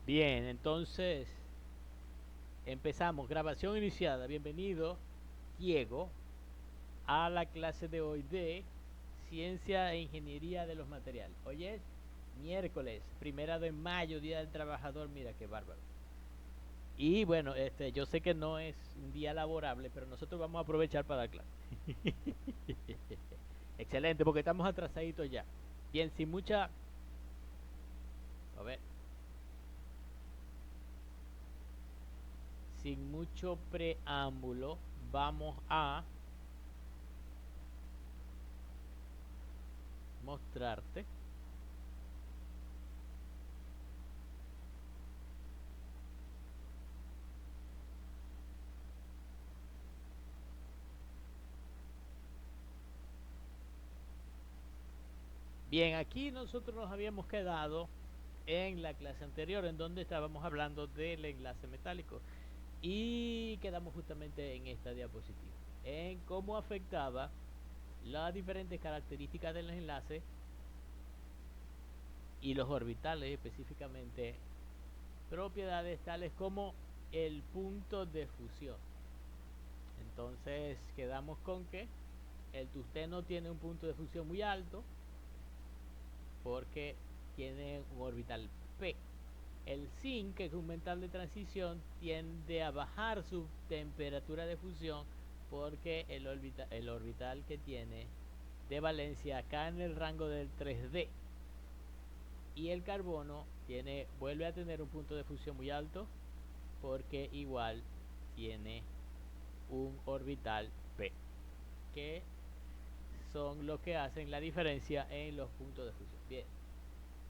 Bien, entonces empezamos. Grabación iniciada. Bienvenido, Diego, a la clase de hoy de Ciencia e Ingeniería de los Materiales. Hoy es miércoles, 1 de mayo, Día del Trabajador. Mira qué bárbaro. Y bueno, yo sé que no es un día laborable, pero nosotros vamos a aprovechar para dar clase. Excelente, porque estamos atrasaditos ya. Bien, sin mucha... A ver. Sin mucho preámbulo, vamos a mostrarte bien. Aquí nosotros nos habíamos quedado en la clase anterior, en donde estábamos hablando del enlace metálico, y quedamos justamente en esta diapositiva, en cómo afectaba las diferentes características del enlace y los orbitales, específicamente propiedades tales como el punto de fusión. Entonces quedamos con que el tungsteno tiene un punto de fusión muy alto porque tiene un orbital P. El zinc, que es un metal de transición, tiende a bajar su temperatura de fusión porque el orbital que tiene de valencia acá en el rango del 3D. Y el carbono vuelve a tener un punto de fusión muy alto porque igual tiene un orbital P, que son los que hacen la diferencia en los puntos de fusión. Bien,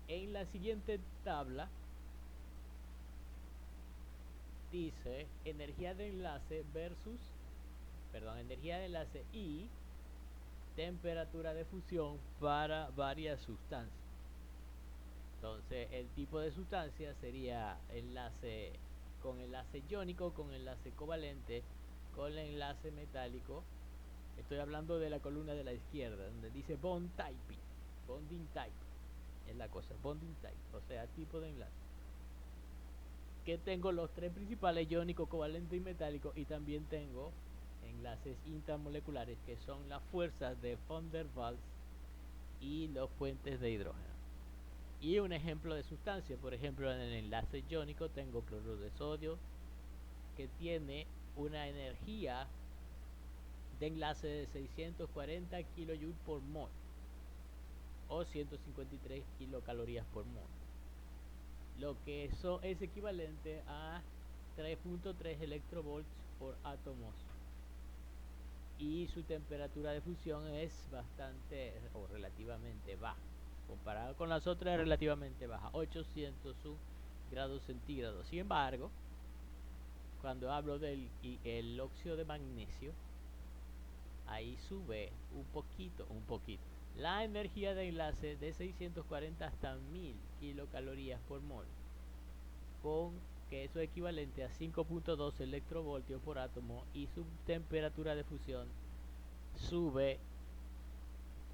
en la siguiente tabla dice energía de enlace energía de enlace y temperatura de fusión para varias sustancias. Entonces el tipo de sustancia sería enlace con enlace iónico, con enlace covalente, con enlace metálico. Estoy hablando de la columna de la izquierda, donde dice bond typing, bonding type, es la cosa, bonding type, o sea, tipo de enlace. Que tengo los tres principales, iónico, covalente y metálico, y también tengo enlaces intermoleculares, que son las fuerzas de Van der Waals y los puentes de hidrógeno. Y un ejemplo de sustancia, por ejemplo, en el enlace iónico tengo cloruro de sodio, que tiene una energía de enlace de 640 kJ por mol o 153 kilocalorías por mol, lo que eso es equivalente a 3.3 electrovolts por átomos, y su temperatura de fusión es bastante o relativamente baja. Comparado con las otras es relativamente baja, 801 grados centígrados. Sin embargo, cuando hablo del el óxido de magnesio, ahí sube un poquito. La energía de enlace de 640 hasta 1000 kilocalorías por mol, con que eso es equivalente a 5.2 electrovoltios por átomo, y su temperatura de fusión sube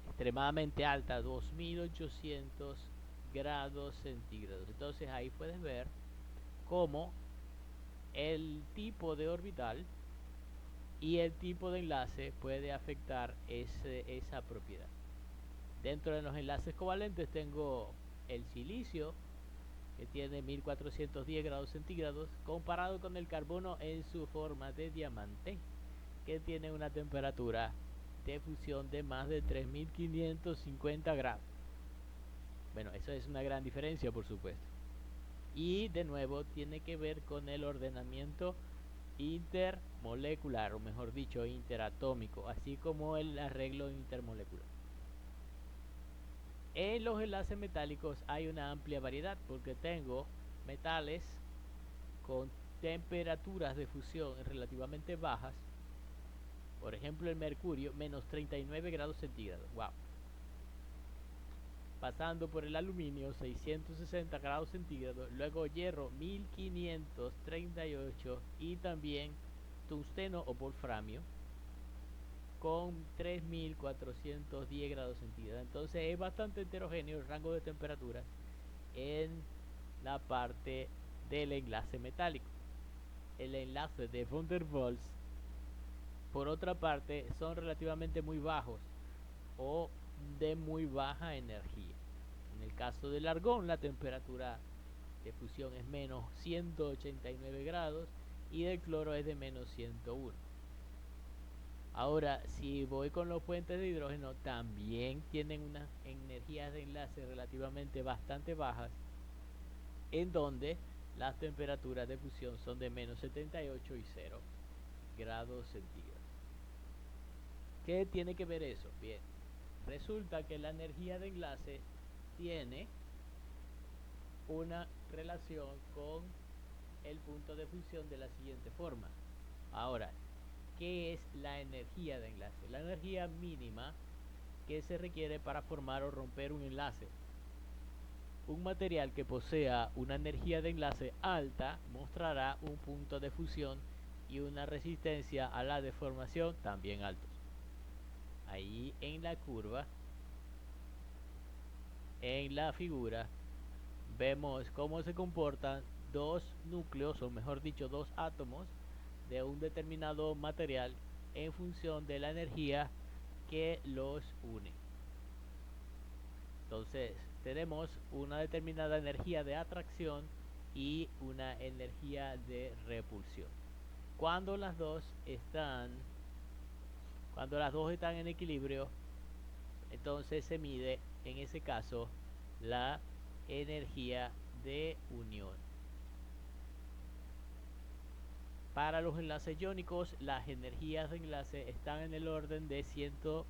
extremadamente alta, 2800 grados centígrados. Entonces ahí puedes ver cómo el tipo de orbital y el tipo de enlace puede afectar esa propiedad. Dentro de los enlaces covalentes tengo el silicio, que tiene 1410 grados centígrados, comparado con el carbono en su forma de diamante, que tiene una temperatura de fusión de más de 3550 grados. Bueno, eso es una gran diferencia, por supuesto. Y de nuevo tiene que ver con el ordenamiento intermolecular, o mejor dicho, interatómico, así como el arreglo intermolecular. En los enlaces metálicos hay una amplia variedad, porque tengo metales con temperaturas de fusión relativamente bajas. Por ejemplo, el mercurio, menos 39 grados centígrados. Wow. Pasando por el aluminio, 660 grados centígrados. Luego hierro, 1538. Y también tungsteno o wolframio, con 3410 grados centígrados. Entonces es bastante heterogéneo el rango de temperaturas en la parte del enlace metálico. El enlace de Van der Waals, por otra parte, son relativamente muy bajos o de muy baja energía. En el caso del argón, la temperatura de fusión es menos 189 grados y del cloro es de menos 101. Ahora, si voy con los puentes de hidrógeno, también tienen unas energías de enlace relativamente bastante bajas, en donde las temperaturas de fusión son de menos 78 y 0 grados centígrados. ¿Qué tiene que ver eso? Bien, resulta que la energía de enlace tiene una relación con el punto de fusión de la siguiente forma. Ahora, ¿qué es la energía de enlace? La energía mínima que se requiere para formar o romper un enlace. Un material que posea una energía de enlace alta mostrará un punto de fusión y una resistencia a la deformación también altos. Ahí en la curva, en la figura, vemos cómo se comportan dos núcleos, o mejor dicho, dos átomos de un determinado material en función de la energía que los une. Entonces, tenemos una determinada energía de atracción y una energía de repulsión. Cuando las dos están, cuando las dos están en equilibrio, entonces se mide, en ese caso, la energía de unión. Para los enlaces iónicos, las energías de enlace están en el orden de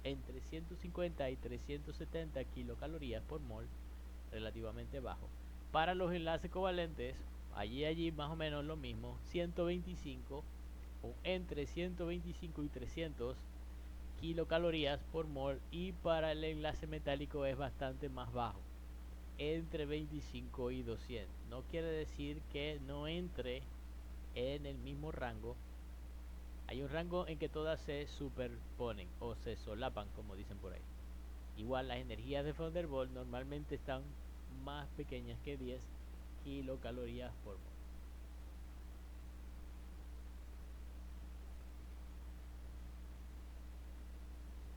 entre 150 y 370 kilocalorías por mol, relativamente bajo. Para los enlaces covalentes, allí más o menos lo mismo, 125 o entre 125 y 300 kilocalorías por mol, y para el enlace metálico es bastante más bajo, entre 25 y 200. No quiere decir que no entre en el mismo rango. Hay un rango en que todas se superponen o se solapan, como dicen por ahí. Igual las energías de Van der Waals normalmente están más pequeñas que 10 kilocalorías por mol.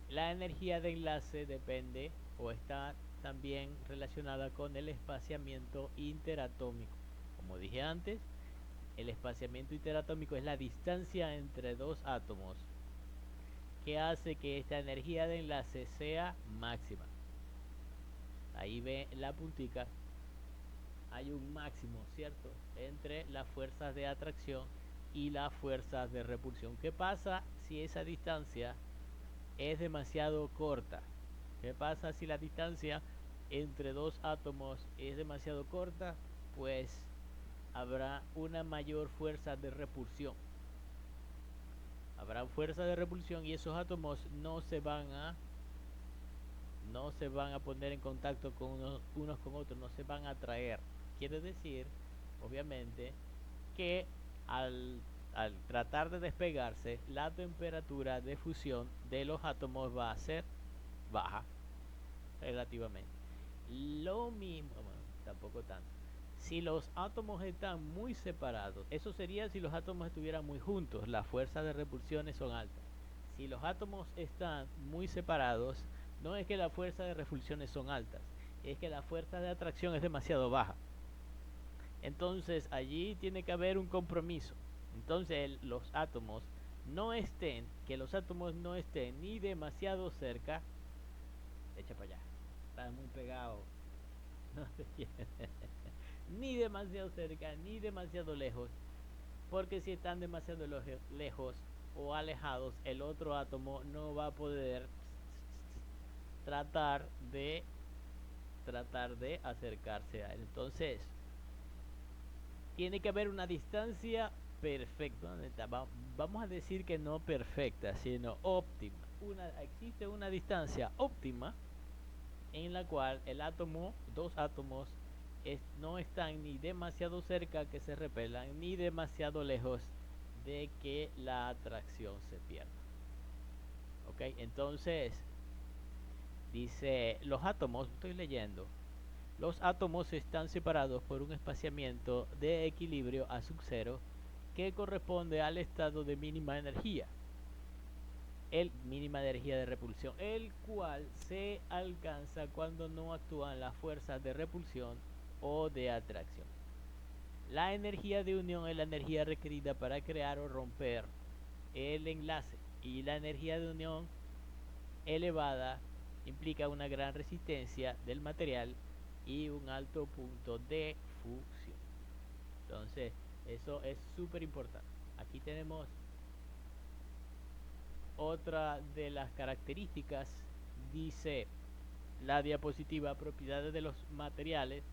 La energía de enlace depende o está también relacionada con el espaciamiento interatómico. Como dije antes, el espaciamiento interatómico es la distancia entre dos átomos que hace que esta energía de enlace sea máxima. Ahí ve la puntica, hay un máximo, ¿cierto?, entre las fuerzas de atracción y las fuerzas de repulsión. ¿Qué pasa si esa distancia es demasiado corta? ¿Qué pasa si la distancia entre dos átomos es demasiado corta? Pues habrá una mayor fuerza de repulsión. Habrá fuerza de repulsión y esos átomos no se van a poner en contacto con unos con otros, no se van a atraer. Quiere decir, obviamente, que al tratar de despegarse, la temperatura de fusión de los átomos va a ser baja, relativamente. Lo mismo, bueno, tampoco tanto. Si los átomos están muy separados, eso sería si los átomos estuvieran muy juntos, las fuerzas de repulsión son altas. Si los átomos están muy separados, no es que las fuerzas de repulsión son altas, es que la fuerza de atracción es demasiado baja. Entonces allí tiene que haber un compromiso. Entonces los átomos no estén ni demasiado cerca, echa para allá, está muy pegado, no se quiere, ni demasiado cerca ni demasiado lejos, porque si están demasiado lejos o alejados, el otro átomo no va a poder tratar de acercarse a él. Entonces tiene que haber una distancia perfecta, vamos a decir que no perfecta, sino óptima. Existe una distancia óptima en la cual dos átomos no están ni demasiado cerca que se repelan, ni demasiado lejos de que la atracción se pierda. Ok, entonces dice, los átomos, estoy leyendo, Los átomos están separados por un espaciamiento de equilibrio a sub cero que corresponde al estado de mínima energía, el mínima energía de repulsión, el cual se alcanza cuando no actúan las fuerzas de repulsión o de atracción. La energía de unión es la energía requerida para crear o romper el enlace, y la energía de unión elevada implica una gran resistencia del material y un alto punto de fusión. Entonces, eso es súper importante. Aquí tenemos otra de las características. Dice la diapositiva propiedades de los materiales.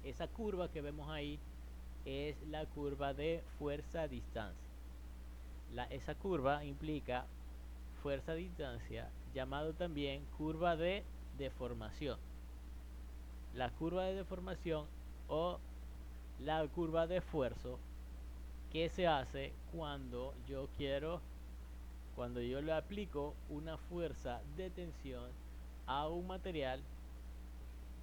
Esa curva que vemos ahí es la curva de fuerza-distancia. Esa curva implica fuerza-distancia, llamado también curva de deformación. La curva de deformación o la curva de esfuerzo que se hace cuando yo le aplico una fuerza de tensión a un material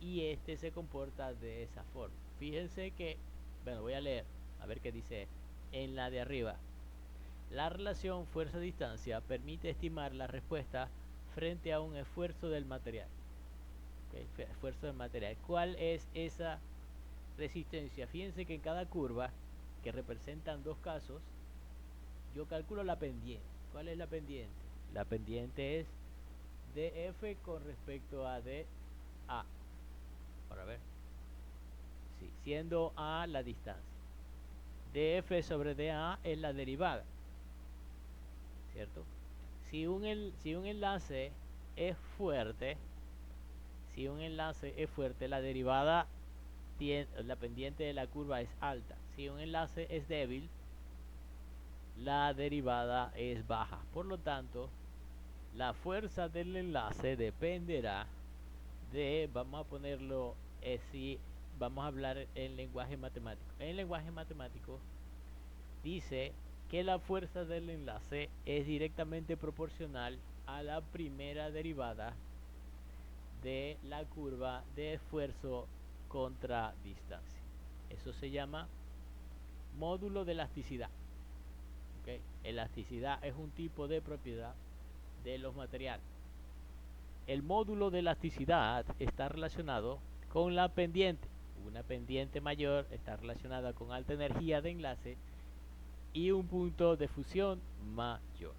y este se comporta de esa forma. Fíjense que, bueno, voy a leer a ver qué dice en la de arriba. La relación fuerza-distancia permite estimar la respuesta frente a un esfuerzo del material. ¿Okay? Esfuerzo del material. ¿Cuál es esa resistencia? Fíjense que en cada curva, que representan dos casos, yo calculo la pendiente. ¿Cuál es la pendiente? La pendiente es dF con respecto a dA. Para ver. Sí, siendo A la distancia. dF sobre dA es la derivada. ¿Cierto? Si un enlace es fuerte, la derivada la pendiente de la curva es alta. Si un enlace es débil, la derivada es baja. Por lo tanto, la fuerza del enlace dependerá de, vamos a ponerlo si vamos a hablar en lenguaje matemático. En lenguaje matemático dice que la fuerza del enlace es directamente proporcional a la primera derivada de la curva de esfuerzo contra distancia. Eso se llama módulo de elasticidad. ¿Okay? Elasticidad es un tipo de propiedad de los materiales. El módulo de elasticidad está relacionado con la pendiente. Una pendiente mayor está relacionada con alta energía de enlace y un punto de fusión mayor.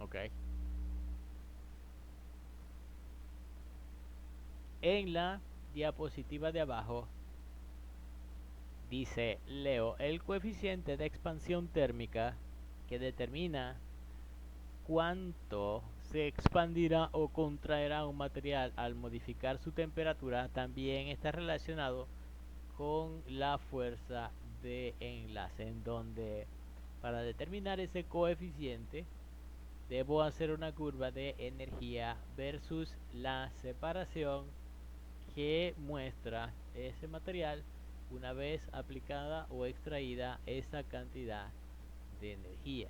Ok. En la diapositiva de abajo dice, leo, el coeficiente de expansión térmica que determina cuánto se expandirá o contraerá un material al modificar su temperatura también está relacionado con la fuerza de enlace, en donde para determinar ese coeficiente debo hacer una curva de energía versus la separación que muestra ese material una vez aplicada o extraída esa cantidad de energía.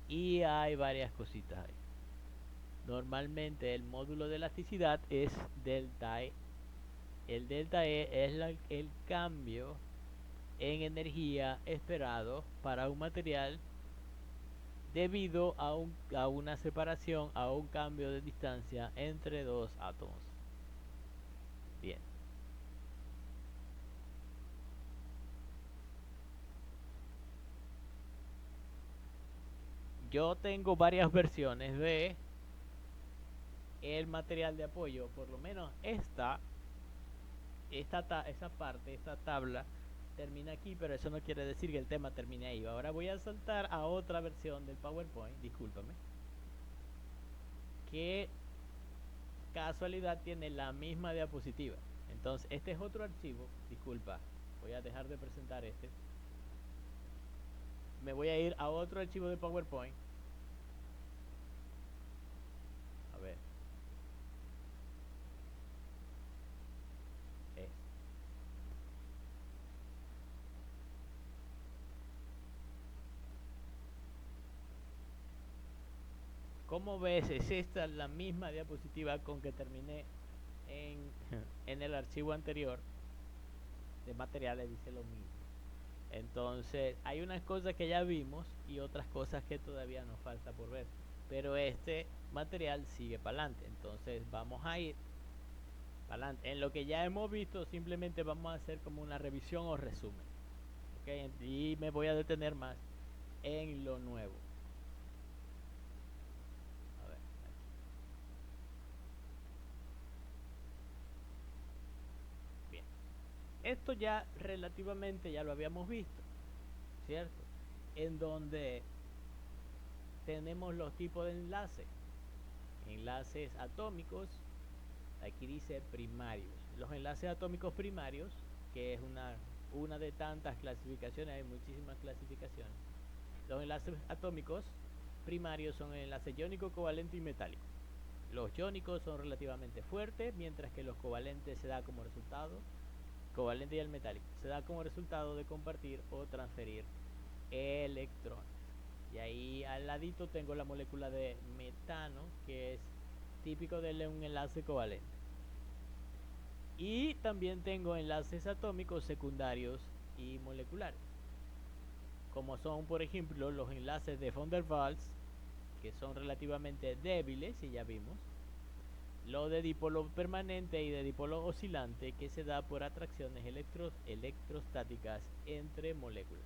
Y hay varias cositas ahí. Normalmente el módulo de elasticidad es delta E. El delta E es el cambio en energía esperado para un material debido a una separación, a un cambio de distancia entre dos átomos. Bien. Yo tengo varias versiones de el material de apoyo, por lo menos esta tabla termina aquí, pero eso no quiere decir que el tema termine ahí. Ahora voy a saltar a otra versión del PowerPoint, discúlpame, que casualidad tiene la misma diapositiva. Entonces, este es otro archivo, disculpa, voy a dejar de presentar este. Me voy a ir a otro archivo de PowerPoint. A ver. como ves, es esta la misma diapositiva con que terminé en, en el archivo anterior de materiales, dice lo mismo. Entonces, hay unas cosas que ya vimos y otras cosas que todavía nos falta por ver. Pero este material sigue para adelante. Entonces, vamos a ir para adelante. En lo que ya hemos visto, simplemente vamos a hacer como una revisión o resumen. ¿Okay? Y me voy a detener más en lo nuevo. A ver, aquí. Bien. Esto ya relativamente ya lo habíamos visto, ¿cierto? En donde tenemos los tipos de enlaces. Enlaces atómicos, aquí dice primarios. Los enlaces atómicos primarios, que es una de tantas clasificaciones, hay muchísimas clasificaciones. Los enlaces atómicos primarios son el enlace iónico, covalente y metálico. Los iónicos son relativamente fuertes, mientras que los covalentes se da como resultado, covalente y el metálico, se da como resultado de compartir o transferir electrones. Y ahí al ladito tengo la molécula de metano, que es típico de un enlace covalente. Y también tengo enlaces atómicos secundarios y moleculares, como son, por ejemplo, los enlaces de Van der Waals, que son relativamente débiles, y ya vimos. Lo de dipolo permanente y de dipolo oscilante, que se da por atracciones electrostáticas entre moléculas.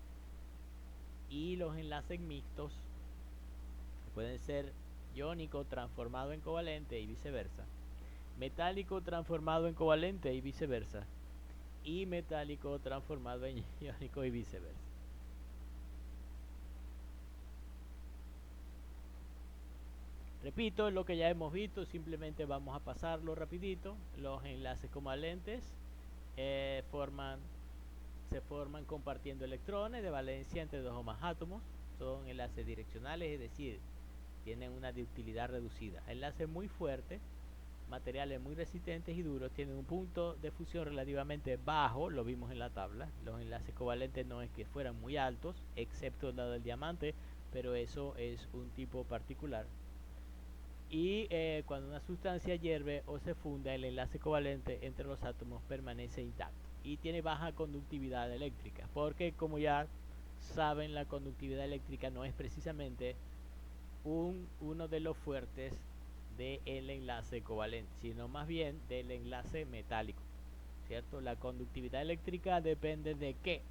Y los enlaces mixtos pueden ser iónico transformado en covalente y viceversa, metálico transformado en covalente y viceversa, y metálico transformado en iónico y viceversa. Repito lo que ya hemos visto, simplemente vamos a pasarlo rapidito. Los enlaces covalentes se forman compartiendo electrones de valencia entre dos o más átomos. Son enlaces direccionales, es decir, tienen una ductilidad reducida. Enlaces muy fuertes, materiales muy resistentes y duros, tienen un punto de fusión relativamente bajo, lo vimos en la tabla. Los enlaces covalentes no es que fueran muy altos, excepto el del diamante, pero eso es un tipo particular. Y cuando una sustancia hierve o se funda, el enlace covalente entre los átomos permanece intacto y tiene baja conductividad eléctrica, porque como ya saben, la conductividad eléctrica no es precisamente uno de los fuertes del enlace covalente, sino más bien del enlace metálico, ¿cierto? La conductividad eléctrica depende de ¿qué?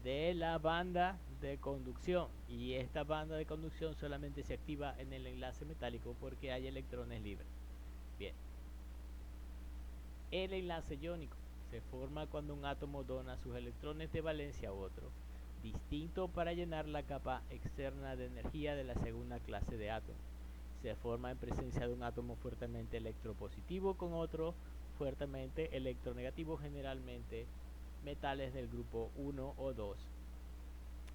De la banda de conducción, y esta banda de conducción solamente se activa en el enlace metálico porque hay electrones libres. Bien, el enlace iónico se forma cuando un átomo dona sus electrones de valencia a otro distinto para llenar la capa externa de energía de la segunda clase de átomos. Se forma en presencia de un átomo fuertemente electropositivo con otro fuertemente electronegativo, generalmente metales del grupo 1 o 2,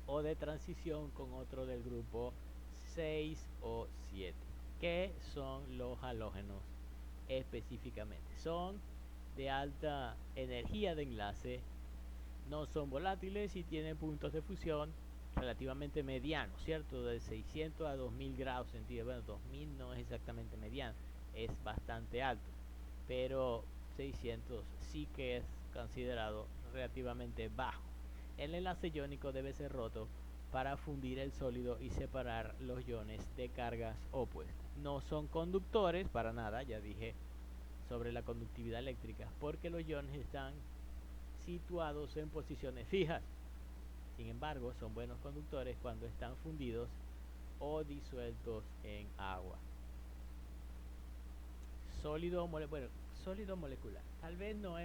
o de transición con otro del grupo 6 o 7, que son los halógenos específicamente. Son de alta energía de enlace, no son volátiles y tienen puntos de fusión relativamente medianos, ¿cierto? De 600 a 2000 grados centígrados. Bueno, 2000 no es exactamente mediano, es bastante alto, pero 600 sí que es considerado relativamente bajo. El enlace iónico debe ser roto para fundir el sólido y separar los iones de cargas opuestas. No son conductores para nada, ya dije sobre la conductividad eléctrica, porque los iones están situados en posiciones fijas. Sin embargo, son buenos conductores cuando están fundidos o disueltos en agua. Sólido molecular. Tal vez no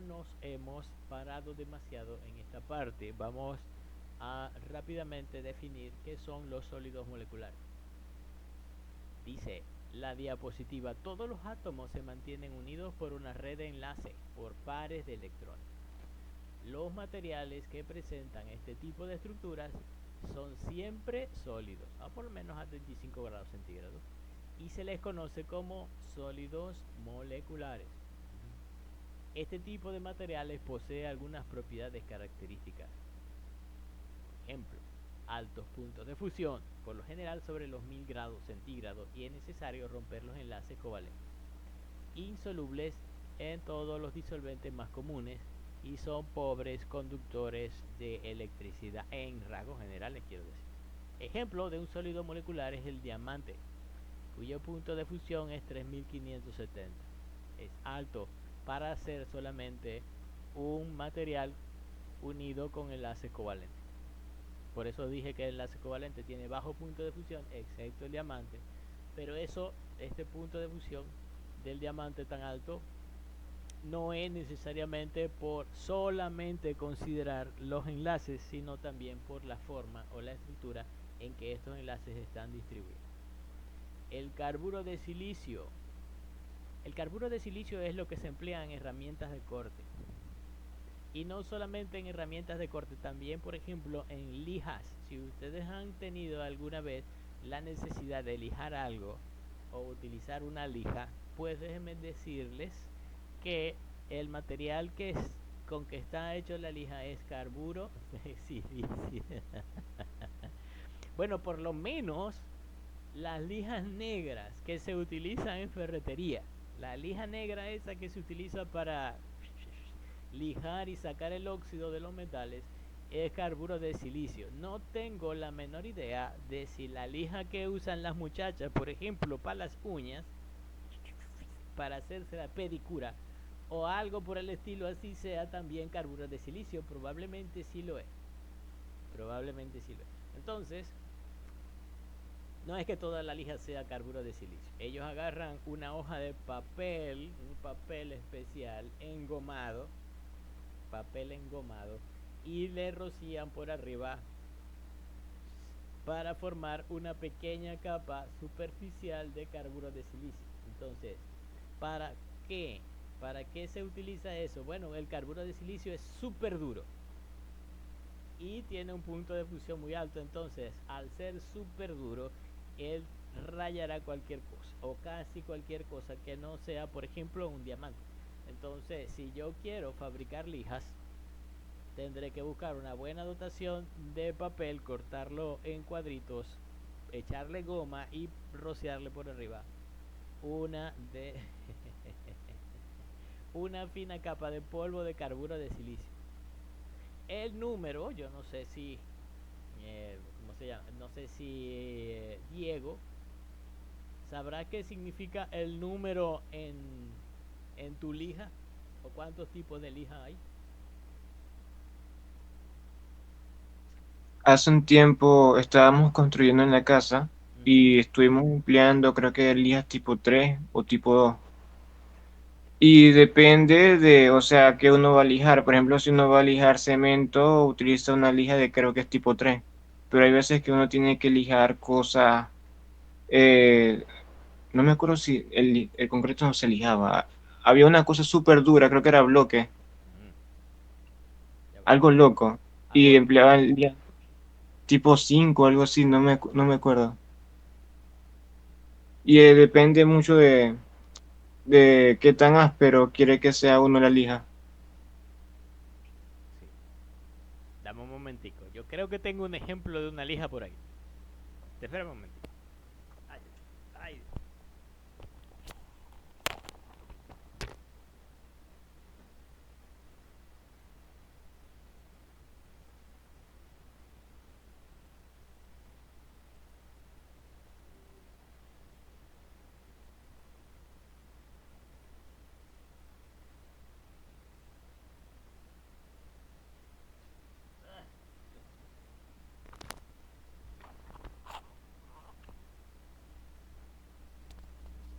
nos hemos parado demasiado en esta parte. Vamos a rápidamente definir qué son los sólidos moleculares. Dice la diapositiva: todos los átomos se mantienen unidos por una red de enlace por pares de electrones. Los materiales que presentan este tipo de estructuras son siempre sólidos, a por lo menos a 35 grados centígrados, y se les conoce como sólidos moleculares. Este tipo de materiales posee algunas propiedades características. Por ejemplo, altos puntos de fusión, por lo general sobre los 1000 grados centígrados, y es necesario romper los enlaces covalentes. Insolubles en todos los disolventes más comunes y son pobres conductores de electricidad en rasgos generales, quiero decir. Ejemplo de un sólido molecular es el diamante, cuyo punto de fusión es 3570. Es alto para ser solamente un material unido con enlaces covalentes. Por eso dije que el enlace covalente tiene bajo punto de fusión, excepto el diamante. Pero este punto de fusión del diamante tan alto no es necesariamente por solamente considerar los enlaces, sino también por la forma o la estructura en que estos enlaces están distribuidos. El carburo de silicio. El carburo de silicio es lo que se emplea en herramientas de corte. Y no solamente en herramientas de corte, también por ejemplo en lijas. Si ustedes han tenido alguna vez la necesidad de lijar algo o utilizar una lija, pues déjenme decirles que el material con que está hecho la lija es carburo de silicio. Bueno, por lo menos las lijas negras que se utilizan en ferretería, la lija negra esa que se utiliza para lijar y sacar el óxido de los metales, es carburo de silicio. No tengo la menor idea de si la lija que usan las muchachas, por ejemplo, para las uñas, para hacerse la pedicura o algo por el estilo así, sea también carburo de silicio. Probablemente sí lo es. Probablemente sí lo es. Entonces, no es que toda la lija sea carburo de silicio. Ellos agarran una hoja de papel, un papel especial engomado, y le rocían por arriba para formar una pequeña capa superficial de carburo de silicio. Entonces, ¿para qué? ¿Para qué se utiliza eso? Bueno, el carburo de silicio es súper duro y tiene un punto de fusión muy alto. Entonces, al ser súper duro, él rayará cualquier cosa o casi cualquier cosa que no sea, por ejemplo, un diamante. Entonces, si yo quiero fabricar lijas, tendré que buscar una buena dotación de papel, cortarlo en cuadritos, echarle goma y rociarle por arriba una de una fina capa de polvo de carburo de silicio. El número, yo no sé si ¿cómo se llama? No sé si Diego sabrá qué significa el número en tu lija o cuántos tipos de lija hay. Hace un tiempo estábamos construyendo en la casa Ujú. y estuvimos empleando, creo que lijas tipo 3 o tipo 2. Y depende de, o sea, qué uno va a lijar. Por ejemplo, si uno va a lijar cemento, utiliza una lija de creo que es tipo 3. Pero hay veces que uno tiene que lijar cosas, eh, no me acuerdo si el concreto no se lijaba. Había una cosa súper dura, creo que era bloque, Mm, ya va. algo loco. Y Algo. empleaban lija tipo 5 algo así, no me acuerdo. Y depende mucho de qué tan áspero quiere que sea uno la lija. Sí. Dame un momentico. Yo creo que tengo un ejemplo de una lija por ahí. Te espera un momentico. Ay, ay.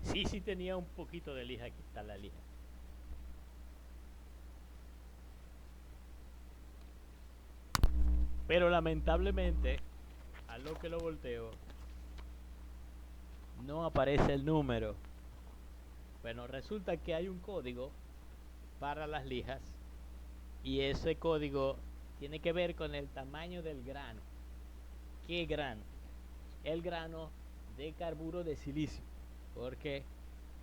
Sí, sí tenía un poquito de lija. Aquí está la lija. Pero lamentablemente, a lo que lo volteo, no aparece el número. Bueno, resulta que hay un código para las lijas y ese código tiene que ver con el tamaño del grano. ¿Qué grano? El grano de carburo de silicio. Porque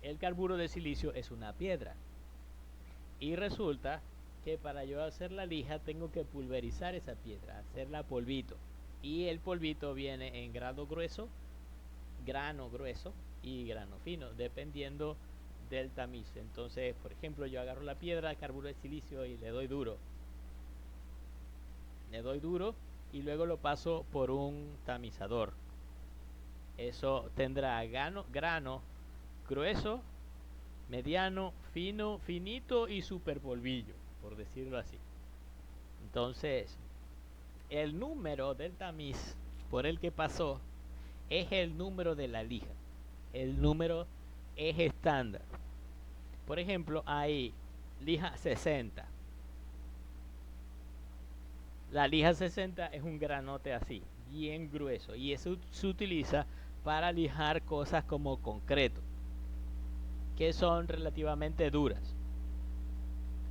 el carburo de silicio es una piedra. Y resulta que para yo hacer la lija tengo que pulverizar esa piedra, hacerla polvito. Y el polvito viene en grano grueso y grano fino, dependiendo del tamiz. Entonces, por ejemplo, yo agarro la piedra, carburo de silicio y le doy duro. Le doy duro y luego lo paso por un tamizador. Eso tendrá grano grueso, mediano, fino, finito y super polvillo, por decirlo así. Entonces, el número del tamiz por el que pasó es el número de la lija. El número es estándar. Por ejemplo, hay lija 60. La lija 60 es un granote así, bien grueso, y eso se utiliza para lijar cosas como concreto, que son relativamente duras.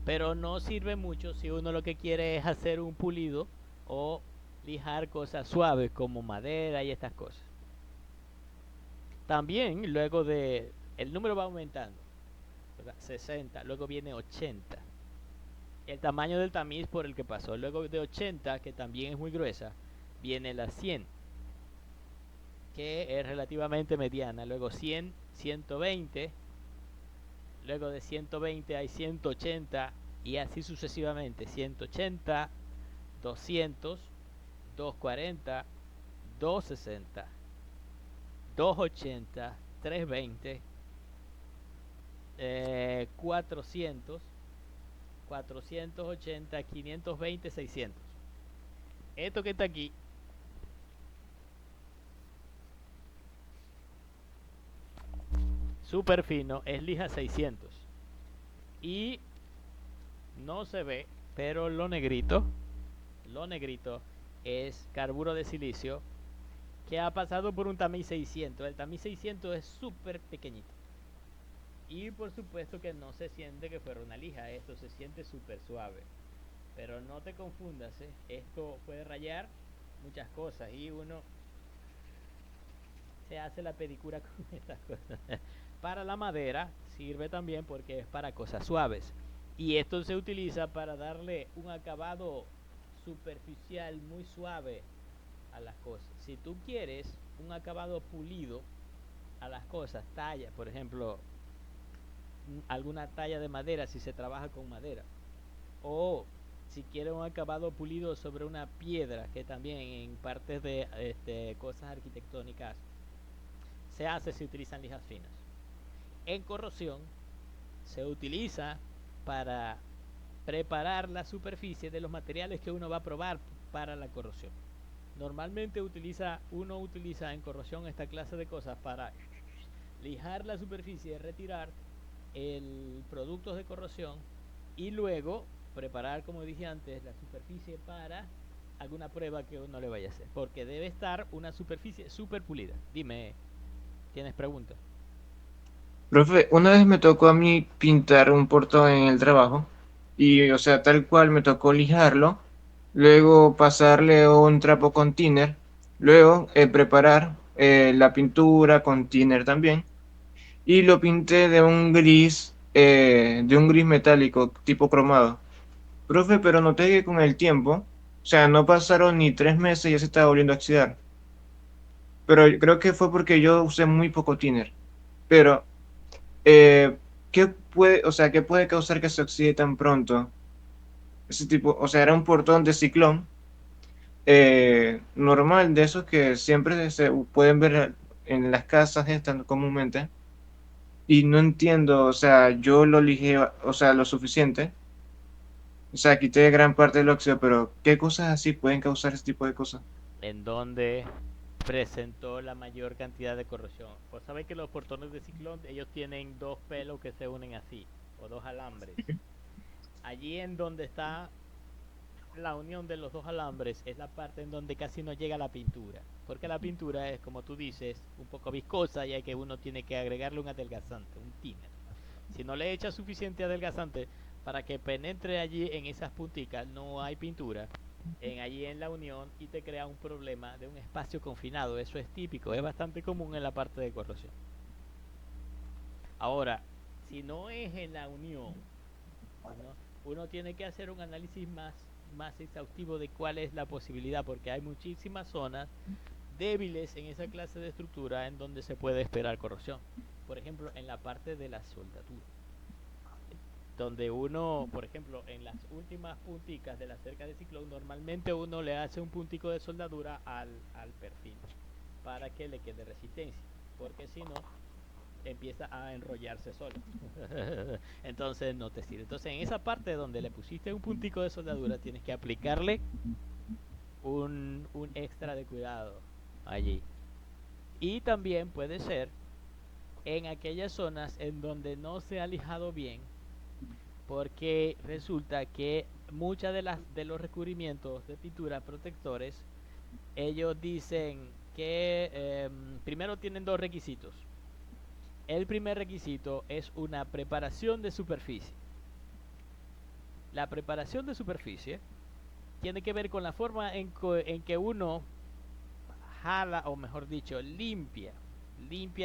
Pero no sirve mucho si uno lo que quiere es hacer un pulido o lijar cosas suaves como madera y estas cosas. También luego de el número va aumentando, ¿verdad? 60, luego viene 80. El tamaño del tamiz por el que pasó. Luego de 80, que también es muy gruesa, viene la 100, que es relativamente mediana. Luego 100, 120. Luego de 120 hay 180 y así sucesivamente. 180, 200, 240, 260, 280, 320, 400, 480, 520, 600. Esto que está aquí súper fino es lija 600 y no se ve, pero lo negrito es carburo de silicio que ha pasado por un tamiz 600. El tamiz 600 es súper pequeñito y por supuesto que no se siente que fuera una lija, esto se siente súper suave, pero no te confundas, ¿eh? Esto puede rayar muchas cosas y uno se hace la pedicura con estas cosas. Para la madera sirve también porque es para cosas suaves. Y esto se utiliza para darle un acabado superficial muy suave a las cosas. Si tú quieres un acabado pulido a las cosas, talla, por ejemplo, alguna talla de madera si se trabaja con madera. O si quieres un acabado pulido sobre una piedra, que también en partes de cosas arquitectónicas se hace, se utilizan lijas finas. En corrosión se utiliza para preparar la superficie de los materiales que uno va a probar para la corrosión. Normalmente uno utiliza en corrosión esta clase de cosas para lijar la superficie, retirar el productos de corrosión y luego preparar, como dije antes, la superficie para alguna prueba que uno le vaya a hacer, porque debe estar una superficie súper pulida. Dime, ¿tienes preguntas? Profe, una vez me tocó a mí pintar un portón en el trabajo y, o sea, tal cual me tocó lijarlo, luego pasarle un trapo con thinner, luego preparar la pintura con thinner también y lo pinté de un gris metálico tipo cromado. Profe, pero noté que con el tiempo, o sea, no pasaron ni 3 meses y ya se estaba volviendo a oxidar. Pero yo creo que fue porque yo usé muy poco thinner. Pero ¿qué puede, o sea, qué puede causar que se oxide tan pronto? Ese tipo, o sea, era un portón de ciclón normal, de esos que siempre se pueden ver en las casas estas comúnmente. Y no entiendo, o sea, yo lo lijé, o sea, lo suficiente. O sea, quité gran parte del óxido, pero ¿qué cosas así pueden causar ese tipo de cosas? En donde presentó la mayor cantidad de corrosión. Pues sabéis que los portones de ciclón, ellos tienen dos pelos que se unen así, o dos alambres. Allí en donde está la unión de los dos alambres es la parte en donde casi no llega la pintura. Porque la pintura es, como tú dices, un poco viscosa y hay que uno tiene que agregarle un adelgazante, un thinner. Si no le echas suficiente adelgazante para que penetre allí en esas punticas, no hay pintura allí en la unión y te crea un problema de un espacio confinado. Eso es típico, es bastante común en la parte de corrosión. Ahora, si no es en la unión, uno tiene que hacer un análisis más más exhaustivo de cuál es la posibilidad, porque hay muchísimas zonas débiles en esa clase de estructura en donde se puede esperar corrosión. Por ejemplo, en la parte de la soldadura, donde uno, por ejemplo, en las últimas punticas de la cerca de ciclón, normalmente uno le hace un puntico de soldadura al perfil para que le quede resistencia, porque si no, empieza a enrollarse solo. Entonces no te sirve. Entonces en esa parte donde le pusiste un puntico de soldadura, tienes que aplicarle un extra de cuidado allí. Y también puede ser en aquellas zonas en donde no se ha lijado bien, porque resulta que muchas de los recubrimientos de pintura protectores, ellos dicen que primero tienen dos requisitos. El primer requisito es una preparación de superficie. La preparación de superficie tiene que ver con la forma en que uno jala, o mejor dicho, limpia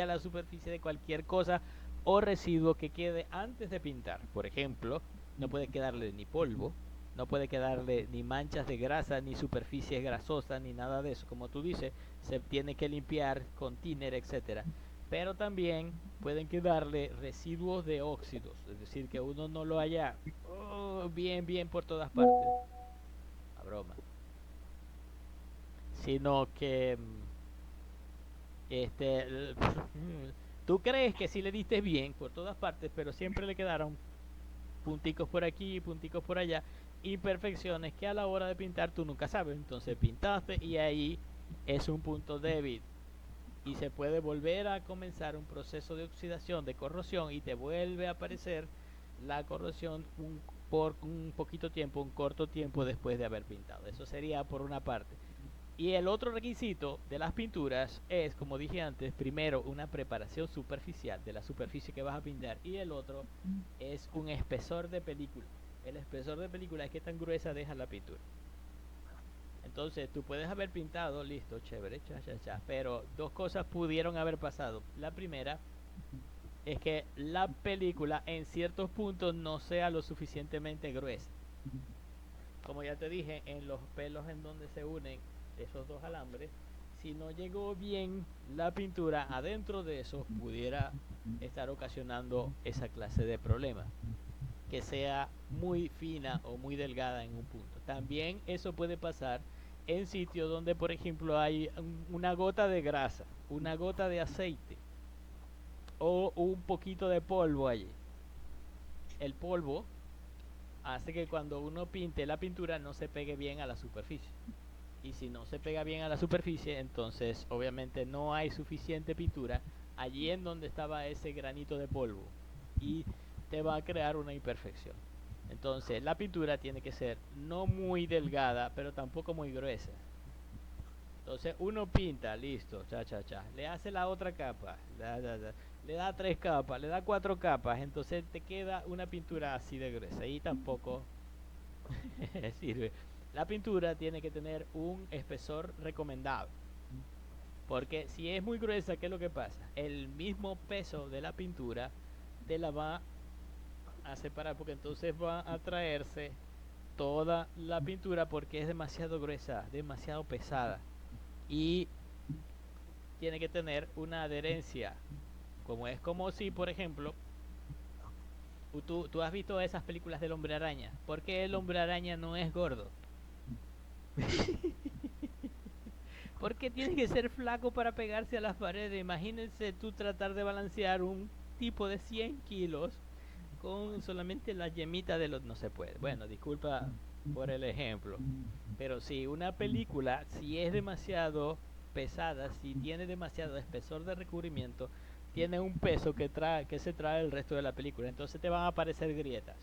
la superficie de cualquier cosa o residuo que quede antes de pintar. Por ejemplo, no puede quedarle ni polvo, no puede quedarle ni manchas de grasa, ni superficies grasosas, ni nada de eso. Como tú dices, se tiene que limpiar con thinner, etcétera. Pero también pueden quedarle residuos de óxidos, es decir, que uno no lo haya bien por todas partes, a broma, sino que este tú crees que sí le diste bien por todas partes, pero siempre le quedaron punticos por aquí, punticos por allá, imperfecciones que a la hora de pintar tú nunca sabes. Entonces pintaste y ahí es un punto débil y se puede volver a comenzar un proceso de oxidación, de corrosión, y te vuelve a aparecer la corrosión por un poquito tiempo, un corto tiempo después de haber pintado. Eso sería por una parte. Y el otro requisito de las pinturas es, como dije antes, primero una preparación superficial de la superficie que vas a pintar, y el otro es un espesor de película. El espesor de película es qué tan gruesa deja la pintura. Entonces tú puedes haber pintado, listo, chévere, pero dos cosas pudieron haber pasado. La primera es que la película en ciertos puntos no sea lo suficientemente gruesa. Como ya te dije, en los pelos en donde se unen esos dos alambres, si no llegó bien la pintura adentro de eso, pudiera estar ocasionando esa clase de problema, que sea muy fina o muy delgada en un punto. También eso puede pasar en sitios donde, por ejemplo, hay una gota de grasa, una gota de aceite o un poquito de polvo allí. El polvo hace que cuando uno pinte la pintura no se pegue bien a la superficie. Y si no se pega bien a la superficie, entonces obviamente no hay suficiente pintura allí en donde estaba ese granito de polvo, y te va a crear una imperfección. Entonces la pintura tiene que ser no muy delgada, pero tampoco muy gruesa. Entonces uno pinta, listo, le hace la otra capa, le da 3 capas, le da 4 capas, entonces te queda una pintura así de gruesa y tampoco sirve. La pintura tiene que tener un espesor recomendado, porque si es muy gruesa, ¿qué es lo que pasa? El mismo peso de la pintura te la va a separar, porque entonces va a traerse toda la pintura porque es demasiado gruesa, demasiado pesada, y tiene que tener una adherencia, como es como si, por ejemplo, tú has visto esas películas del hombre araña. ¿Por qué el hombre araña no es gordo? Porque tiene que ser flaco para pegarse a las paredes. Imagínense tú tratar de balancear un tipo de 100 kilos con solamente la yemita de los... No se puede. Bueno, disculpa por el ejemplo. Pero si una película, si es demasiado pesada, si tiene demasiado espesor de recubrimiento, tiene un peso que se trae el resto de la película. Entonces te van a aparecer grietas.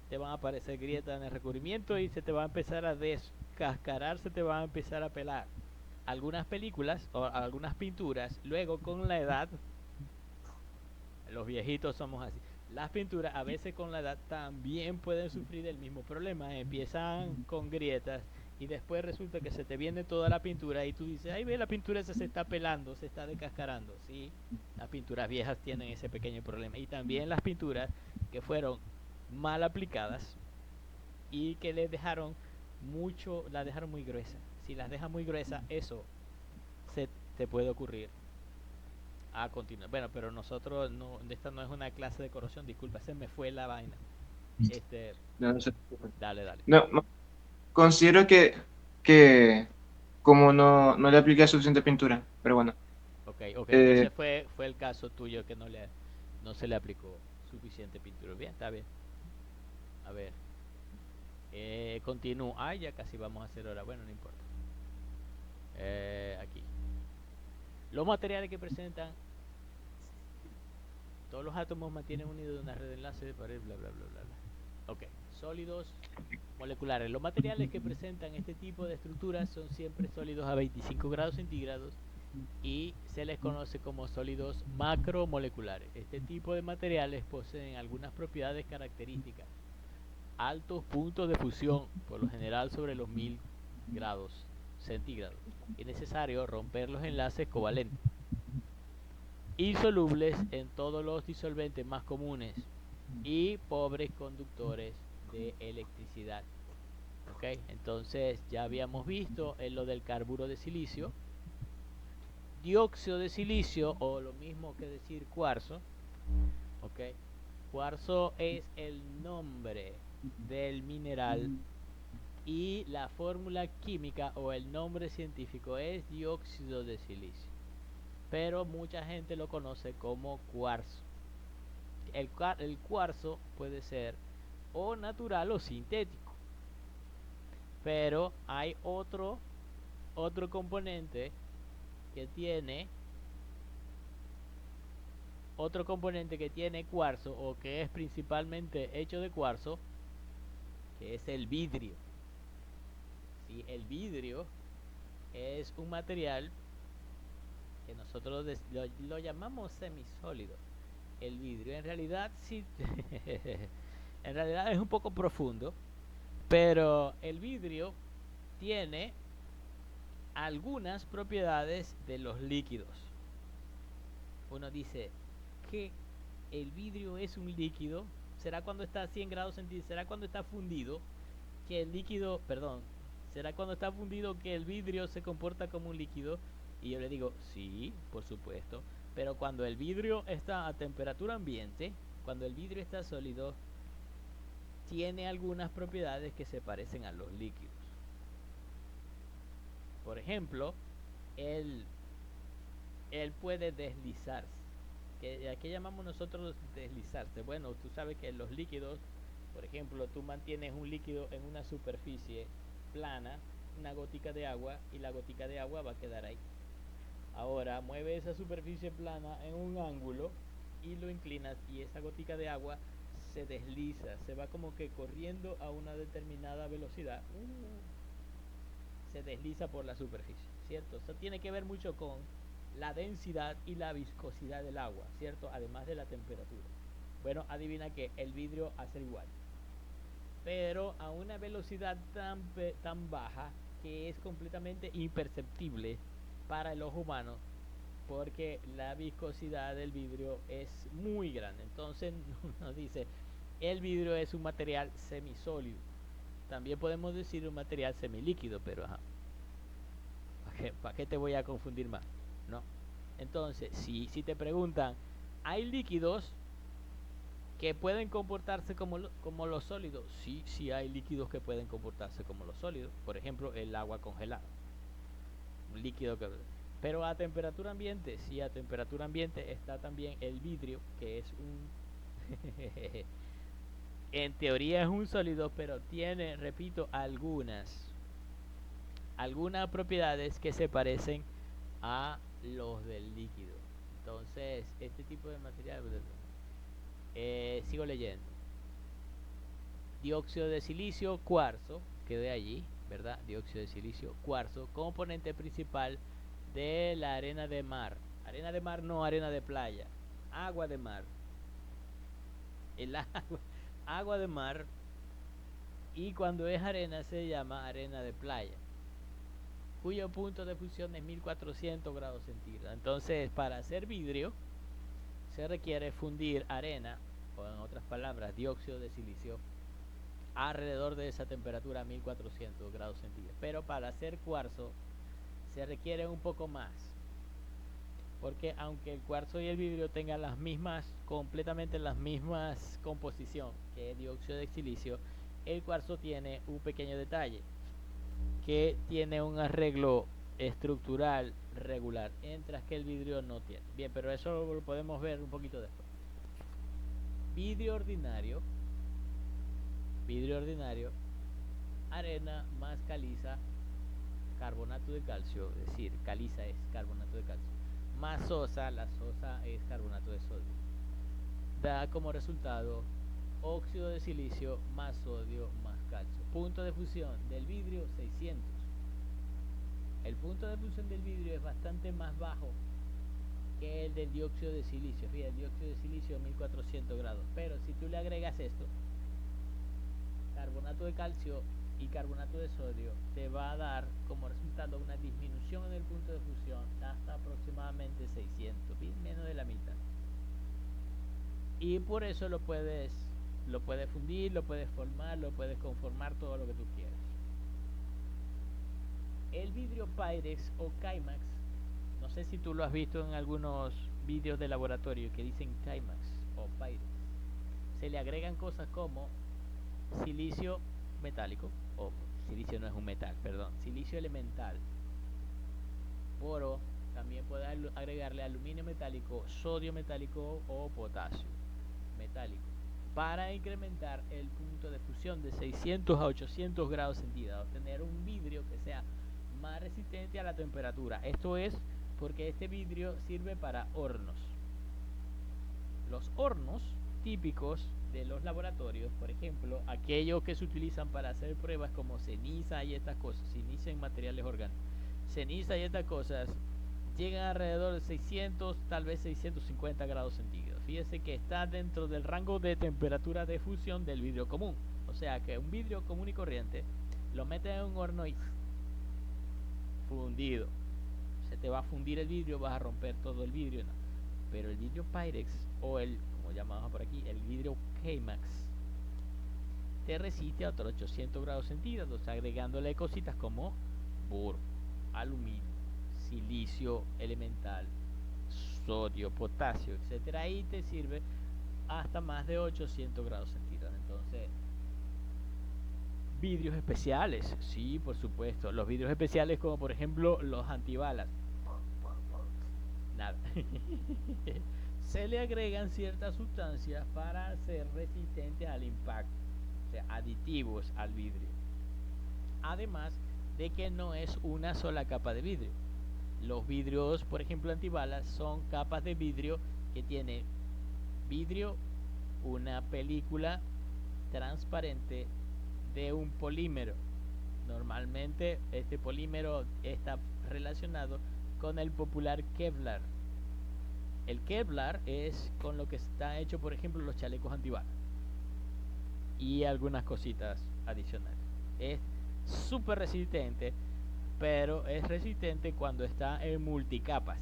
Te van a aparecer grietas en el recubrimiento y se te va a empezar a descascarar, se te va a empezar a pelar. Algunas películas o algunas pinturas, luego con la edad, los viejitos somos así. Las pinturas a veces con la edad también pueden sufrir el mismo problema. Empiezan con grietas y después resulta que se te viene toda la pintura y tú dices, ay, ve, la pintura esa se está pelando, se está descascarando. Sí, las pinturas viejas tienen ese pequeño problema. Y también las pinturas que fueron mal aplicadas y que le dejaron mucho, la dejaron muy gruesa. Si las deja muy gruesa, eso se te puede ocurrir a continuar. Bueno, pero nosotros no, esta no es una clase de corrosión, disculpa, se me fue la vaina. Este, No, no sé. dale, dale. No, considero que como no le apliqué suficiente pintura, pero bueno. Ok, ok, Eh, entonces fue el caso tuyo que no se le aplicó suficiente pintura. Bien, está bien. A ver, continúo. Ah, ya casi vamos a hacer hora. Bueno, no importa. Aquí. Los materiales que presentan, todos los átomos mantienen unidos una red de enlace de pared, bla, bla, bla, bla, bla. Ok, sólidos moleculares. Los materiales que presentan este tipo de estructuras son siempre sólidos a 25 grados centígrados y se les conoce como sólidos macromoleculares. Este tipo de materiales poseen algunas propiedades características. Altos puntos de fusión, por lo general sobre los 1000 grados centígrados. Es necesario romper los enlaces covalentes. Insolubles en todos los disolventes más comunes y pobres conductores de electricidad. ¿Ok? Entonces ya habíamos visto en lo del carburo de silicio, dióxido de silicio o lo mismo que decir cuarzo. ¿Ok? Cuarzo es el nombre del mineral y la fórmula química o el nombre científico es dióxido de silicio, pero mucha gente lo conoce como cuarzo. El cuarzo puede ser o natural o sintético, pero hay otro componente que tiene cuarzo o que es principalmente hecho de cuarzo, que es el vidrio. ¿Sí? El vidrio es un material que nosotros lo llamamos semisólido. El vidrio en realidad sí en realidad es un poco profundo, pero el vidrio tiene algunas propiedades de los líquidos. Uno dice que el vidrio es un líquido. ¿Será cuando está a 100 grados centígrados? ¿Será cuando está fundido que el líquido, perdón, será cuando está fundido que el vidrio se comporta como un líquido? Y yo le digo, sí, por supuesto. Pero cuando el vidrio está a temperatura ambiente, cuando el vidrio está sólido, tiene algunas propiedades que se parecen a los líquidos. Por ejemplo, él, él puede deslizarse. ¿A qué llamamos nosotros deslizarse? Bueno, tú sabes que los líquidos, por ejemplo, tú mantienes un líquido en una superficie plana, una gotica de agua, y la gotica de agua va a quedar ahí. Ahora mueve esa superficie plana en un ángulo y lo inclinas y esa gotica de agua se desliza, se va como que corriendo a una determinada velocidad, se desliza por la superficie, ¿cierto? Eso tiene que ver mucho con la densidad y la viscosidad del agua, ¿cierto? Además de la temperatura. Bueno, adivina que el vidrio hace igual, pero a una velocidad tan baja que es completamente imperceptible para el ojo humano, porque la viscosidad del vidrio es muy grande. Entonces nos dice, el vidrio es un material semisólido. También podemos decir un material semilíquido, pero ajá, ¿para qué te voy a confundir más? ¿No? Entonces, si te preguntan, ¿hay líquidos que pueden comportarse como los sólidos? Sí, sí hay líquidos que pueden comportarse como los sólidos. Por ejemplo, el agua congelada. Un líquido que... Pero a temperatura ambiente, sí, a temperatura ambiente está también el vidrio, que es un... en teoría es un sólido, pero tiene, repito, algunas propiedades que se parecen a los del líquido. Entonces, este tipo de material... sigo leyendo. Dióxido de silicio, cuarzo, quedé allí, ¿verdad? Dióxido de silicio, cuarzo, componente principal de la arena de mar. Arena de mar, no arena de playa. Agua de mar. El agua de mar. Y cuando es arena se llama arena de playa, cuyo punto de fusión es 1400 grados centígrados. Entonces, para hacer vidrio se requiere fundir arena, o en otras palabras, dióxido de silicio, alrededor de esa temperatura, 1400 grados centígrados. Pero para hacer cuarzo se requiere un poco más, porque aunque el cuarzo y el vidrio tengan las mismas, completamente las mismas composición que el dióxido de silicio, el cuarzo tiene un pequeño detalle, que tiene un arreglo estructural regular, mientras que el vidrio no tiene. Bien, pero eso lo podemos ver un poquito después. Vidrio ordinario, arena más caliza, carbonato de calcio, es decir, caliza es carbonato de calcio, más sosa, la sosa es carbonato de sodio. Da como resultado óxido de silicio más sodio más calcio. Punto de fusión del vidrio 600. El punto de fusión del vidrio es bastante más bajo que el del dióxido de silicio. Fíjate, el dióxido de silicio 1400 grados. Pero si tú le agregas esto, carbonato de calcio y carbonato de sodio, te va a dar como resultado una disminución en el punto de fusión hasta aproximadamente 600, menos de la mitad. Y por eso lo puedes fundir, lo puedes formar, lo puedes conformar, todo lo que tú quieras. El vidrio Pyrex o Kymax, no sé si tú lo has visto en algunos vídeos de laboratorio que dicen Kymax o Pyrex. Se le agregan cosas como silicio metálico, o silicio no es un metal, perdón, silicio elemental, boro, también puede agregarle aluminio metálico, sodio metálico o potasio metálico, para incrementar el punto de fusión de 600 a 800 grados centígrados, tener un vidrio que sea más resistente a la temperatura. Esto es porque este vidrio sirve para hornos. Los hornos típicos de los laboratorios, por ejemplo, aquellos que se utilizan para hacer pruebas como ceniza y estas cosas, ceniza en materiales orgánicos, ceniza y estas cosas, llegan alrededor de 600, tal vez 650 grados centígrados. Fíjese que está dentro del rango de temperatura de fusión del vidrio común. O sea que un vidrio común y corriente lo metes en un horno y fundido. Se te va a fundir el vidrio, vas a romper todo el vidrio. No. Pero el vidrio Pyrex o el, como llamamos por aquí, el vidrio Kymax, te resiste a otros 800 grados centígrados, agregándole cositas como boro, aluminio, silicio elemental, sodio, potasio, etcétera, y te sirve hasta más de 800 grados centígrados. Entonces, vidrios especiales, sí, por supuesto. Los vidrios especiales, como por ejemplo los antibalas, nada. Se le agregan ciertas sustancias para ser resistentes al impacto, o sea, aditivos al vidrio. Además de que no es una sola capa de vidrio. Los vidrios, por ejemplo, antibalas, son capas de vidrio que tienen vidrio, una película transparente de un polímero. Normalmente este polímero está relacionado con el popular Kevlar. El Kevlar es con lo que está hecho, por ejemplo, los chalecos antibalas y algunas cositas adicionales. Es súper resistente, pero es resistente cuando está en multicapas.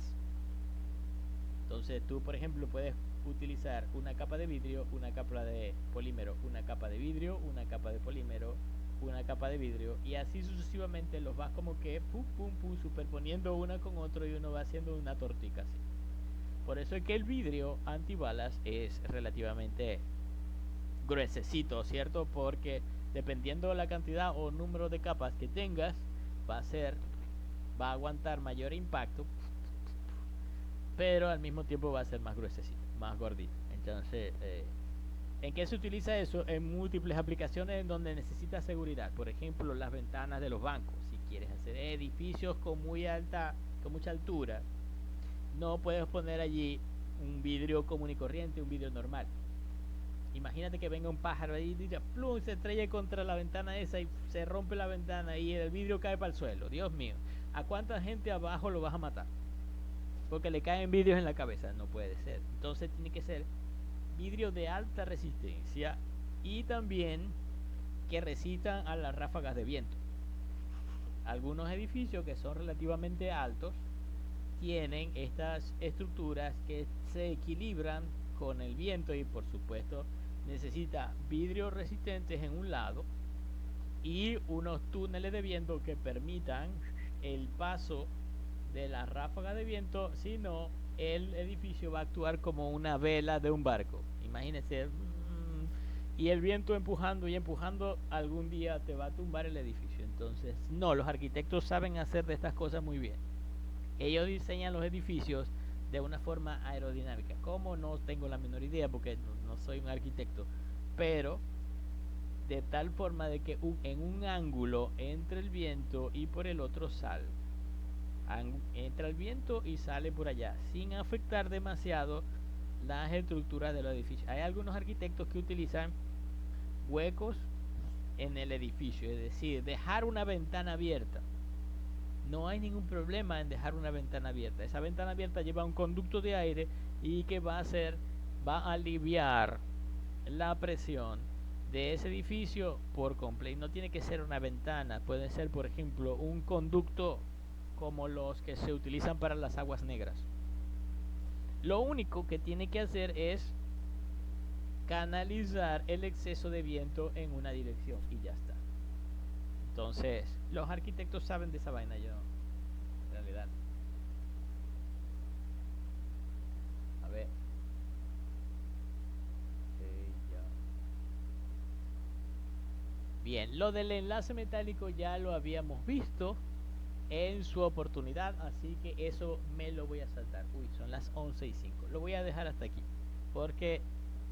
Entonces tú, por ejemplo, puedes utilizar una capa de vidrio, una capa de polímero, una capa de vidrio, una capa de polímero, una capa de vidrio, y así sucesivamente los vas como que pum pum pum superponiendo una con otro, y uno va haciendo una tortica así. Por eso es que el vidrio antibalas es relativamente gruesecito, ¿cierto? Porque dependiendo de la cantidad o número de capas que tengas, va a aguantar mayor impacto, pero al mismo tiempo va a ser más gruesecito, más gordito. Entonces, ¿en qué se utiliza eso? En múltiples aplicaciones en donde necesitas seguridad. Por ejemplo, las ventanas de los bancos. Si quieres hacer edificios con mucha altura, no puedes poner allí un vidrio común y corriente, un vidrio normal. Imagínate que venga un pájaro ahí y plum, se estrella contra la ventana esa y se rompe la ventana y el vidrio cae para el suelo. Dios mío, ¿a cuánta gente abajo lo vas a matar? Porque le caen vidrios en la cabeza. No puede ser. Entonces tiene que ser vidrio de alta resistencia y también que resistan a las ráfagas de viento. Algunos edificios que son relativamente altos tienen estas estructuras que se equilibran con el viento y por supuesto necesita vidrios resistentes en un lado y unos túneles de viento que permitan el paso de la ráfaga de viento, si no, el edificio va a actuar como una vela de un barco. Imagínense, y el viento empujando y empujando, algún día te va a tumbar el edificio. Entonces, no, los arquitectos saben hacer de estas cosas muy bien. Ellos diseñan los edificios de una forma aerodinámica. Como no tengo la menor idea porque no soy un arquitecto, pero de tal forma de que en un ángulo entre el viento y por el otro sale. Entra el viento y sale por allá, sin afectar demasiado las estructuras de los edificios. Hay algunos arquitectos que utilizan huecos en el edificio, es decir, dejar una ventana abierta. No hay ningún problema en dejar una ventana abierta. Esa ventana abierta lleva un conducto de aire y que va a aliviar la presión de ese edificio por completo. No tiene que ser una ventana, puede ser, por ejemplo, un conducto como los que se utilizan para las aguas negras. Lo único que tiene que hacer es canalizar el exceso de viento en una dirección y ya está. Entonces, los arquitectos saben de esa vaina, yo en realidad. A ver. Ya. Bien, lo del enlace metálico ya lo habíamos visto en su oportunidad, así que eso me lo voy a saltar. Uy, son las 11:05. Lo voy a dejar hasta aquí porque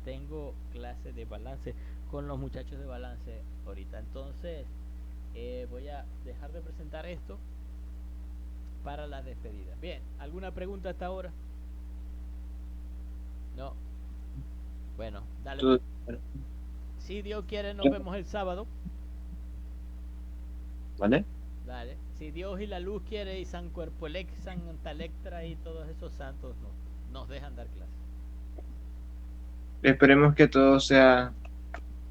tengo clase de balance con los muchachos de balance ahorita. Entonces, voy a dejar de presentar esto para la despedida. Bien, ¿alguna pregunta hasta ahora? No. Bueno, dale. Tú- Si Dios quiere, nos vemos el sábado. ¿Vale? Dale. Si Dios y la luz quiere y San Cuerpolec, Santa Electra y todos esos santos nos dejan dar clase. Esperemos que todo sea,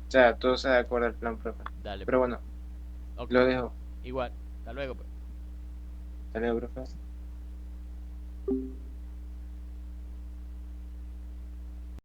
o sea, todo sea de acuerdo al plan, profe. Dale. Pero bueno, Ok. lo dejo. Igual. Hasta luego, pues. Hasta luego, profe.